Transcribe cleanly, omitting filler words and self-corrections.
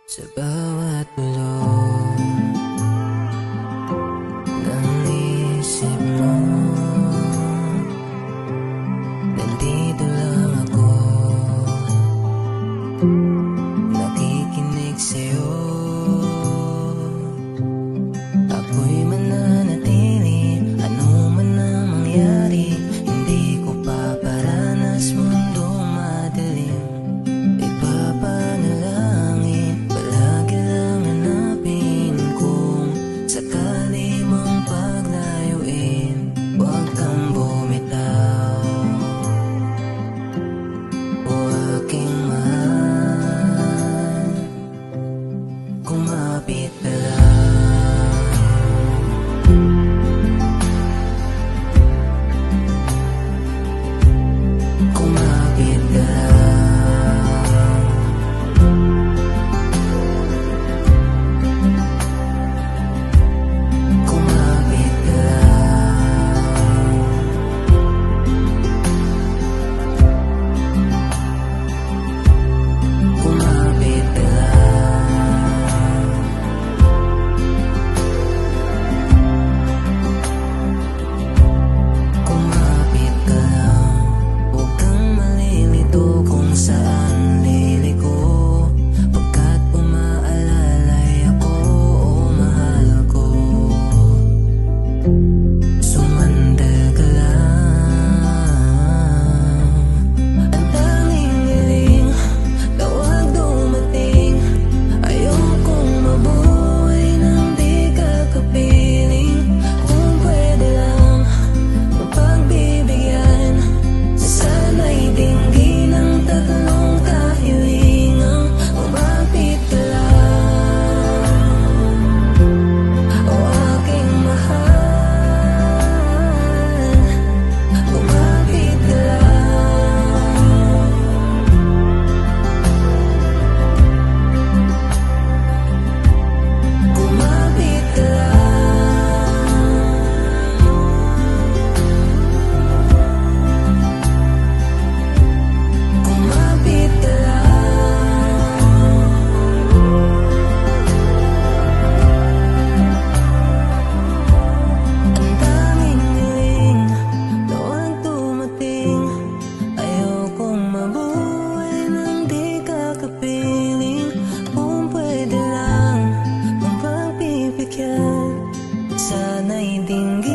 Sa bawat bulong ng isip mo, nandito lang ako, nakikinig sa'yo. Ako'y mananatili, ano man ang mangyari, hindi ko paparanas mundong madilim. Ipapanalangin, palagi lang hanapin kung sakali mong paglayuin. Huwag kang bumitaw, o aking mahal, kumapit ka lang. Kumapit ka lang. Kumapit ka lang. Kumapit ka lang. Kumapit ka lang. Huwag kang malilito kung saan liliko, pagkat umaalalay ako, o mahal ko. Sumandal ka lang. Ang tanging hiling, tawag dumating. Ayokong mabuhay nang di ka kapiling. Kung pwede lang mapagbibigyan, sana'y dinggin ang tatlong kahilingang. Kumapit ka lang, o aking mahal. Kumapit ka lang. Kumapit ka lang. Kumapit ka lang. Ang daming hiling, tawag dumating. Ayokong mabuhay nang di ka kapiling. Kung pwede lang mapagbibigyan, sana'y dinggin